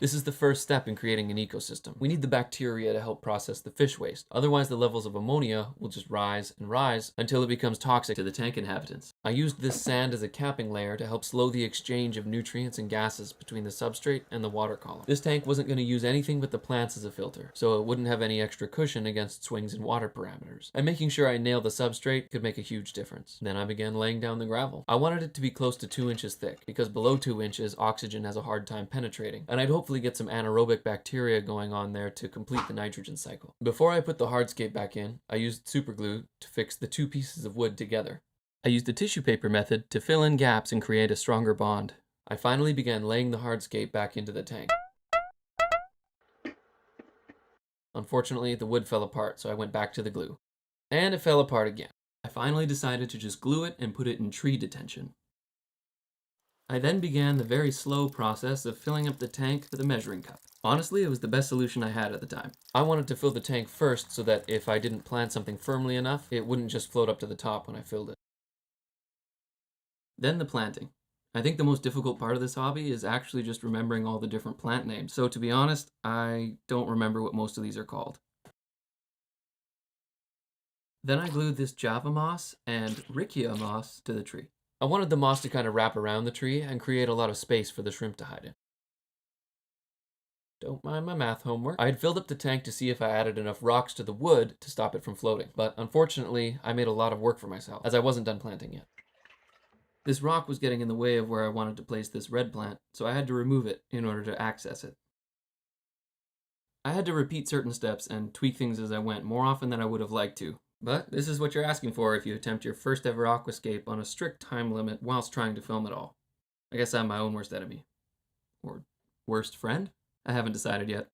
This is the first step in creating an ecosystem. We need the bacteria to help process the fish waste. Otherwise, the levels of ammonia will just rise and rise until it becomes toxic to the tank inhabitants. I used this sand as a capping layer to help slow the exchange of nutrients and gases between the substrate and the water column. This tank wasn't going to use anything but the plants as a filter, so it wouldn't have any extra cushion against swings in water parameters. And making sure I nailed the substrate could make a huge difference. Then I began laying down the gravel. I wanted it to be close to 2 inches thick, because below 2 inches, oxygen has a hard time penetrating, and I'd hopefully get some anaerobic bacteria going on there to complete the nitrogen cycle. Before I put the hardscape back in, I used super glue to fix the 2 pieces of wood together. I used the tissue paper method to fill in gaps and create a stronger bond. I finally began laying the hardscape back into the tank. Unfortunately, the wood fell apart, so I went back to the glue. And it fell apart again. I finally decided to just glue it and put it in tree detention. I then began the very slow process of filling up the tank with a measuring cup. Honestly, it was the best solution I had at the time. I wanted to fill the tank first so that if I didn't plant something firmly enough, it wouldn't just float up to the top when I filled it. Then the planting. I think the most difficult part of this hobby is actually just remembering all the different plant names. So to be honest, I don't remember what most of these are called. Then I glued this Java moss and Rickia moss to the tree. I wanted the moss to kind of wrap around the tree and create a lot of space for the shrimp to hide in. Don't mind my math homework. I had filled up the tank to see if I added enough rocks to the wood to stop it from floating, but unfortunately, I made a lot of work for myself, as I wasn't done planting yet. This rock was getting in the way of where I wanted to place this red plant, so I had to remove it in order to access it. I had to repeat certain steps and tweak things as I went more often than I would have liked to, but this is what you're asking for if you attempt your first ever aquascape on a strict time limit whilst trying to film it all. I guess I'm my own worst enemy. Or worst friend? I haven't decided yet.